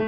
Muy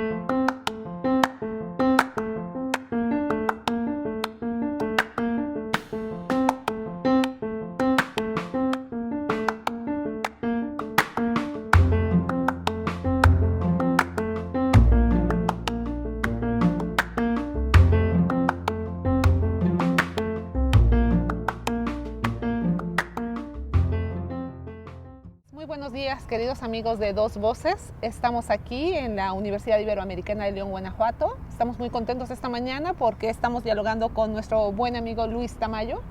buenos días, queridos amigos de Dos Voces. Estamos aquí en la Universidad Iberoamericana de León, Guanajuato. Estamos muy contentos esta mañana porque estamos dialogando con nuestro buen amigo Luis Tamayo.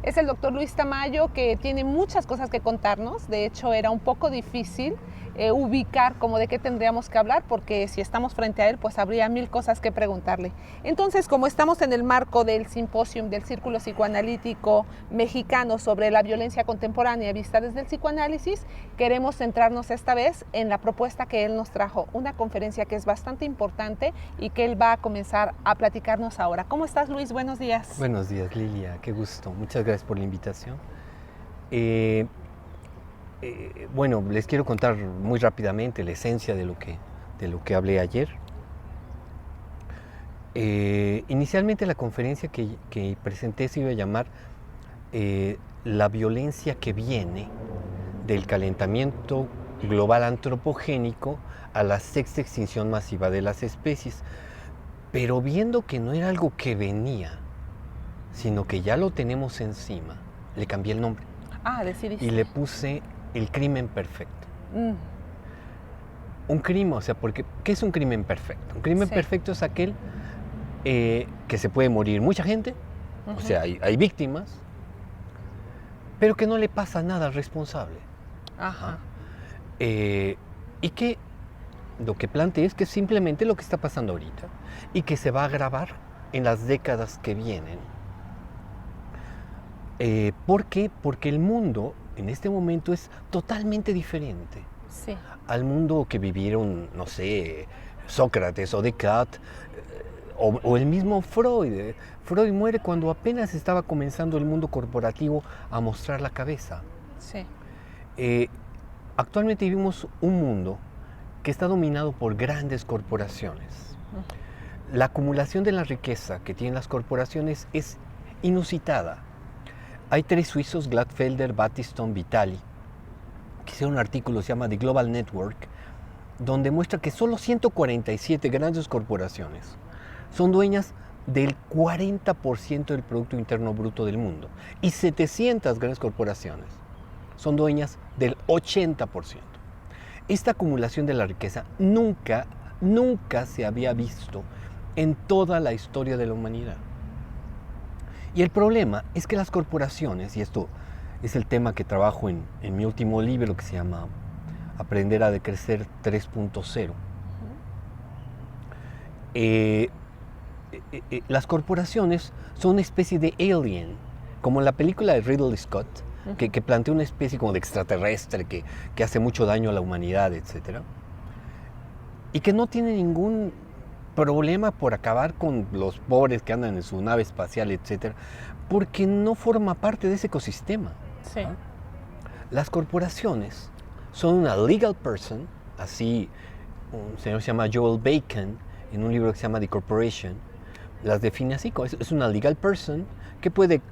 Es el doctor Luis Tamayo, que tiene muchas cosas que contarnos. De hecho, era un poco difícil ubicar como de qué tendríamos que hablar, porque si estamos frente a él, pues habría mil cosas que preguntarle. Entonces, como estamos en el marco del simposium del Círculo Psicoanalítico Mexicano sobre la violencia contemporánea vista desde el psicoanálisis, queremos centrarnos esta vez en la propuesta que él nos trajo, una conferencia que es bastante importante y que él va a comenzar a platicarnos ahora. ¿Cómo estás, Luis? Buenos días. Buenos días, Lilia. Qué gusto. Muchas gracias por la invitación. Bueno, les quiero contar muy rápidamente la esencia de lo que hablé ayer. Inicialmente la conferencia que presenté se iba a llamar La violencia que viene del calentamiento global antropogénico a la sexta extinción masiva de las especies. Pero viendo que no era algo que venía, sino que ya lo tenemos encima, le cambié el nombre. Decidiste. Y le puse el crimen perfecto. Un crimen, o sea, porque ¿qué es un crimen perfecto? Un crimen perfecto es aquel que se puede morir mucha gente, o sea, hay víctimas, pero que no le pasa nada al responsable. Y que lo que planteé es que es simplemente lo que está pasando ahorita y que se va a agravar en las décadas que vienen. ¿Por qué? Porque el mundo en este momento es totalmente diferente al mundo que vivieron, no sé, Sócrates o Descartes o el mismo Freud. Freud muere cuando apenas estaba comenzando el mundo corporativo a mostrar la cabeza. Actualmente vivimos un mundo que está dominado por grandes corporaciones. La acumulación de la riqueza que tienen las corporaciones es inusitada. Hay tres suizos, Gladfelder, Batiston, Vitali, que hicieron un artículo, se llama The Global Network, donde muestra que solo 147 grandes corporaciones son dueñas del 40% del Producto Interno Bruto del mundo y 700 grandes corporaciones son dueñas del 80%. Esta acumulación de la riqueza nunca se había visto en toda la historia de la humanidad. Y el problema es que las corporaciones, y esto es el tema que trabajo en mi último libro que se llama Aprender a Decrecer 3.0, las corporaciones son una especie de alien, como en la película de Ridley Scott, que plantea una especie como de extraterrestre que hace mucho daño a la humanidad, etc. Y que no tiene ningún problema por acabar con los pobres que andan en su nave espacial, etc. Porque no forma parte de ese ecosistema. Las corporaciones son una legal person, así un señor se llama Joel Bacon, en un libro que se llama The Corporation, las define así, es una legal person que puede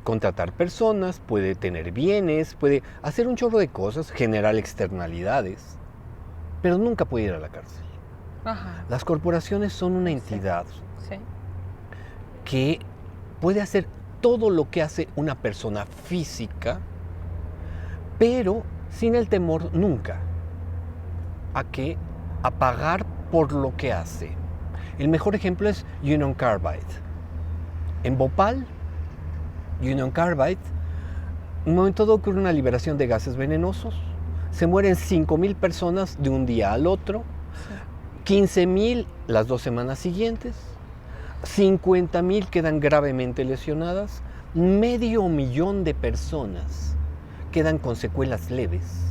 contratar personas, puede tener bienes, puede hacer un chorro de cosas, generar externalidades, pero nunca puede ir a la cárcel. Las corporaciones son una entidad que puede hacer todo lo que hace una persona física, pero sin el temor nunca a pagar por lo que hace. El mejor ejemplo es Union Carbide. En Bhopal, Union Carbide, en un momento dado ocurre una liberación de gases venenosos, se mueren 5,000 personas de un día al otro, 15,000 las 2 semanas siguientes, 50,000 quedan gravemente lesionadas, 500,000 de personas quedan con secuelas leves.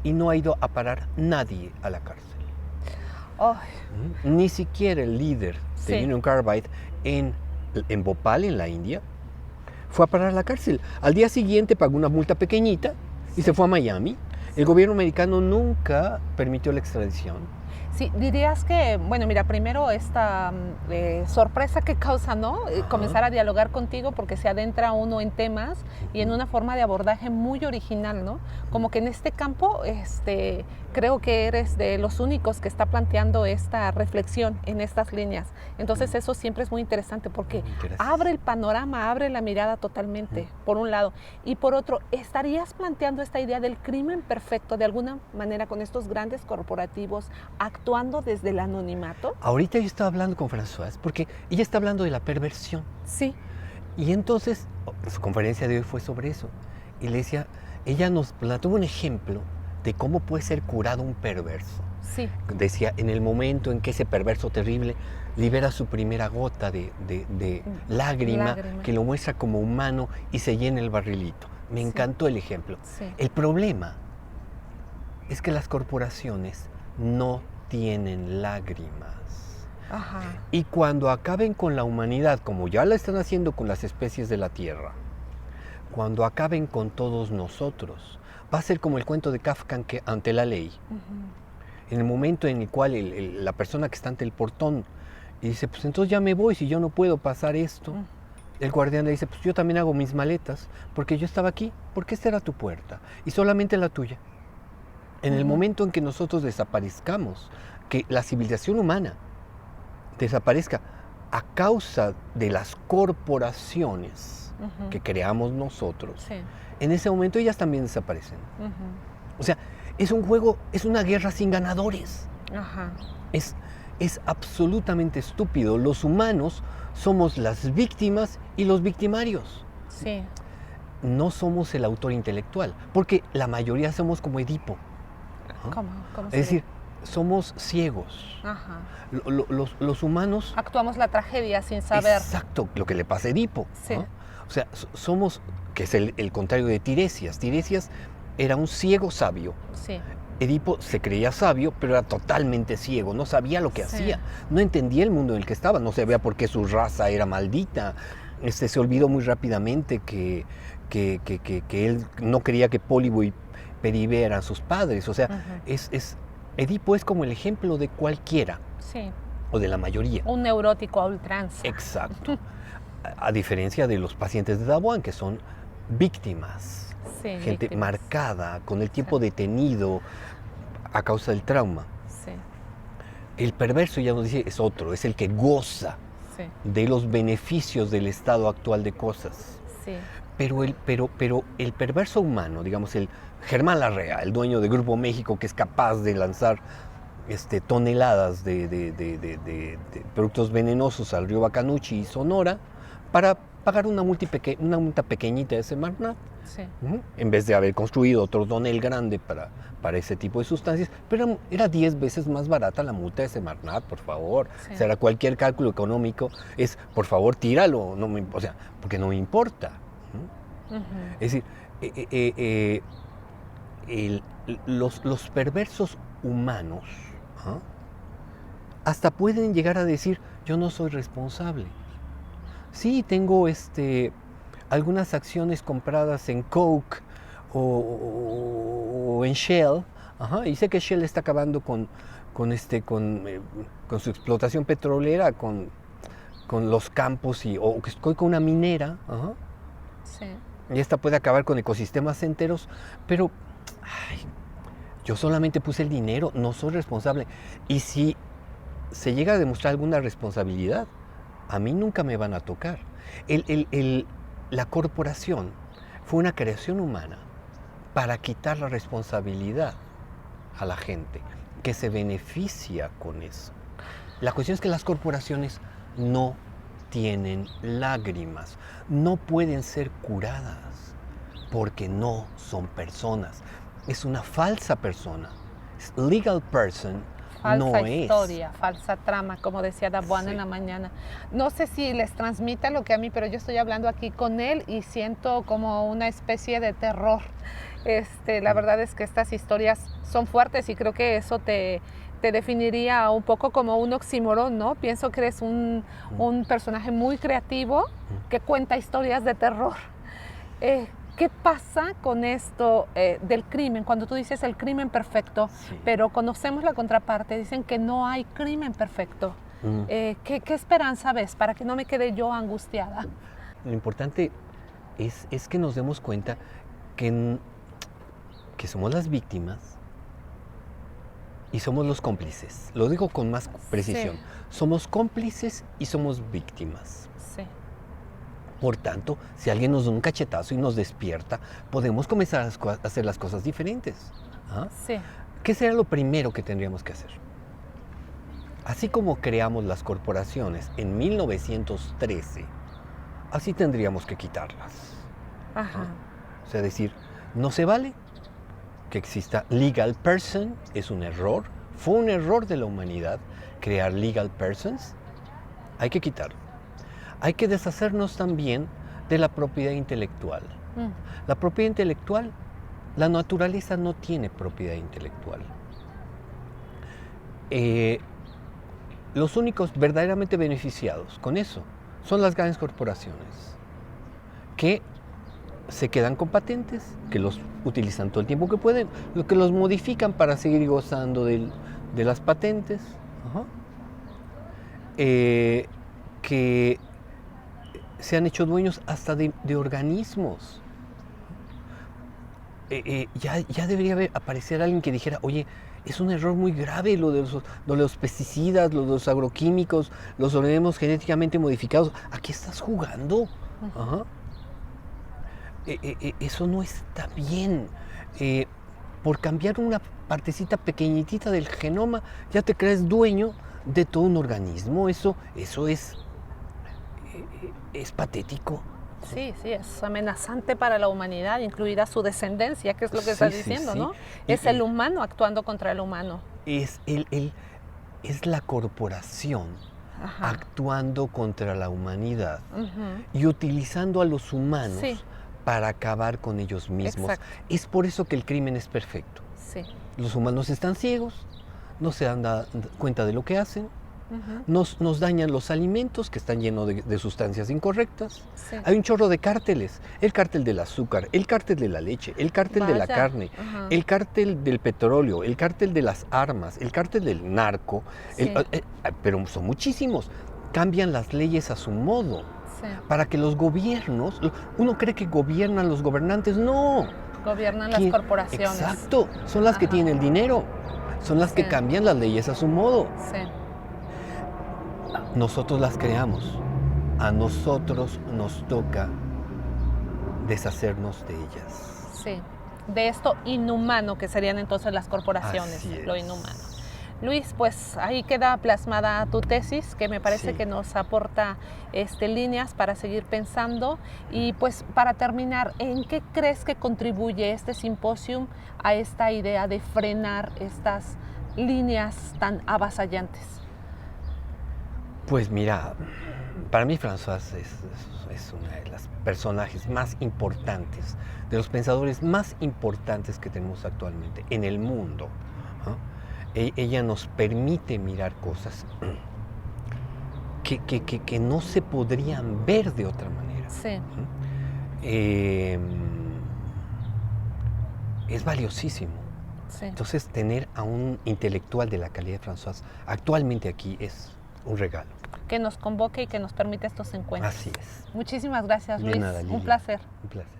Y no ha ido a parar nadie a la cárcel. Ni siquiera el líder de Union Carbide en Bhopal, en la India, fue a parar a la cárcel. Al día siguiente pagó una multa pequeñita y se fue a Miami. El gobierno americano nunca permitió la extradición. Sí, dirías que, bueno, mira, primero esta sorpresa que causa, ¿no? Comenzar a dialogar contigo porque se adentra uno en temas y en una forma de abordaje muy original, ¿no? Como que en este campo, creo que eres de los únicos que está planteando esta reflexión en estas líneas. Entonces eso siempre es muy interesante porque abre el panorama, abre la mirada totalmente, por un lado. Y por otro, ¿estarías planteando esta idea del crimen perfecto de alguna manera con estos grandes corporativos actuando desde el anonimato? Ahorita yo estaba hablando con Françoise porque ella está hablando de la perversión. Sí. Y entonces su conferencia de hoy fue sobre eso. Y le decía, ella nos tuvo un ejemplo de cómo puede ser curado un perverso. Sí. Decía, en el momento en que ese perverso terrible libera su primera gota de lágrima, que lo muestra como humano y se llena el barrilito. Me encantó el ejemplo. Sí. El problema es que las corporaciones no tienen lágrimas. Ajá. Y cuando acaben con la humanidad, como ya la están haciendo con las especies de la Tierra, cuando acaben con todos nosotros, va a ser como el cuento de Kafka ante la ley. En el momento en el cual la persona que está ante el portón y dice, pues entonces ya me voy si yo no puedo pasar esto. El guardián le dice, pues yo también hago mis maletas porque yo estaba aquí, porque esta era tu puerta y solamente la tuya. En el momento en que nosotros desaparezcamos, que la civilización humana desaparezca a causa de las corporaciones que creamos nosotros, en ese momento ellas también desaparecen. O sea, es un juego, es una guerra sin ganadores. Es absolutamente estúpido. Los humanos somos las víctimas y los victimarios. Sí. No somos el autor intelectual, porque la mayoría somos como Edipo. ¿Cómo es decir, somos ciegos. Los humanos... Actuamos la tragedia sin saber. Exacto, lo que le pasa a Edipo. Sí. O sea, somos, que es el contrario de Tiresias. Tiresias era un ciego sabio. Sí. Edipo se creía sabio, pero era totalmente ciego, no sabía lo que hacía, no entendía el mundo en el que estaba, no sabía por qué su raza era maldita. Se olvidó muy rápidamente que él no creía que Pólibo y Peribe eran sus padres. O sea, Edipo es como el ejemplo de cualquiera, o de la mayoría. Un neurótico a ultranza. Exacto. A diferencia de los pacientes de Dawan, que son víctimas. Gente marcada, con el tiempo detenido a causa del trauma. El perverso, ya nos dice, es otro, es el que goza de los beneficios del estado actual de cosas. Pero el perverso humano, digamos, el Germán Larrea, el dueño de Grupo México, que es capaz de lanzar toneladas de productos venenosos al río Bacanuchi y Sonora para pagar una multa pequeñita de Semarnat, en vez de haber construido otro tonel grande para ese tipo de sustancias, pero era 10 veces más barata la multa de Semarnat, por favor. O sea, cualquier cálculo económico es, por favor, tíralo, o sea, porque no me importa. Es decir, los perversos humanos hasta pueden llegar a decir, yo no soy responsable. Sí, tengo algunas acciones compradas en Coke o en Shell, y sé que Shell está acabando con su explotación petrolera, con los campos, o que estoy con una minera, y esta puede acabar con ecosistemas enteros, pero yo solamente puse el dinero, no soy responsable. Y si se llega a demostrar alguna responsabilidad, a mí nunca me van a tocar. La corporación fue una creación humana para quitar la responsabilidad a la gente que se beneficia con eso. La cuestión es que las corporaciones no tienen lágrimas, no pueden ser curadas porque no son personas. Es una falsa persona. Legal person. Falsa historia, falsa trama, como decía Dawan en la mañana. No sé si les transmita lo que a mí, pero yo estoy hablando aquí con él y siento como una especie de terror. La verdad es que estas historias son fuertes y creo que eso te definiría un poco como un oxímoron, ¿no? Pienso que eres un ¿Qué pasa con esto del crimen? Cuando tú dices el crimen perfecto, Sí. pero conocemos la contraparte, dicen que no hay crimen perfecto. Mm. ¿Qué esperanza ves para que no me quede yo angustiada? Lo importante es que nos demos cuenta que somos las víctimas y somos los cómplices. Lo digo con más precisión. Sí. Somos cómplices y somos víctimas. Sí, Por tanto, si alguien nos da un cachetazo y nos despierta, podemos comenzar a hacer las cosas diferentes. ¿Ah? sí, ¿Qué será lo primero que tendríamos que hacer? Así como creamos las corporaciones en 1913, así tendríamos que quitarlas. ajá, O sea, decir, no se vale que exista legal person, es un error, fue un error de la humanidad crear legal persons, hay que quitarlo. Hay que deshacernos también de la propiedad intelectual. La propiedad intelectual, la naturaleza no tiene propiedad intelectual. Los únicos verdaderamente beneficiados con eso son las grandes corporaciones, que se quedan con patentes, que los utilizan todo el tiempo que pueden, que los modifican para seguir gozando de las patentes, ajá. Que se han hecho dueños hasta de organismos. Ya debería aparecer alguien que dijera, oye, es un error muy grave lo de los pesticidas, lo de los agroquímicos, los organismos genéticamente modificados. ¿A qué estás jugando? Ajá. Eso no está bien. Por cambiar una partecita pequeñitita del genoma, ya te crees dueño de todo un organismo. Eso es patético. sí, es amenazante para la humanidad, incluida su descendencia, que es lo que estás diciendo, sí. ¿no? Y- Es el humano actuando contra el humano. Es la corporación Ajá. actuando contra la humanidad Ujú. y utilizando a los humanos Sí. para acabar con ellos mismos. Exacto. Es por eso que el crimen es perfecto. Sí. Los humanos están ciegos, no se dan cuenta de lo que hacen, Ujú. nos dañan los alimentos que están llenos de sustancias incorrectas. Sí. Hay un chorro de cárteles, el cártel del azúcar, el cártel de la leche, el cártel de la Vaya. carne, Ajá. el cártel del petróleo, el cártel de las armas, el cártel del narco, Sí. pero son muchísimos. Cambian las leyes a su modo Sí. para que los gobiernos, uno cree que gobiernan los gobernantes, no. Gobiernan las ¿Quién? corporaciones. Exacto, son las que Ajá. tienen el dinero, son las que Sí. cambian las leyes a su modo. Sí. Nosotros las creamos, a nosotros nos toca deshacernos de ellas. Sí. De esto inhumano que serían entonces las corporaciones, Así lo es. inhumano. Luis, pues ahí queda plasmada tu tesis, que me parece Sí. que nos aporta líneas para seguir pensando. Y pues para terminar, ¿en qué crees que contribuye este simposium a esta idea de frenar estas líneas tan avasallantes? Pues mira, para mí François es una de las personajes más importantes, de los pensadores más importantes que tenemos actualmente en el mundo, ¿no? Ella nos permite mirar cosas que no se podrían ver de otra manera. Sí, Es valiosísimo. sí. Entonces, tener a un intelectual de la calidad de François actualmente aquí es un regalo. Que nos convoque y que nos permita estos encuentros. Así es. Muchísimas gracias, De Luis. nada, Lili. Un placer. Un placer.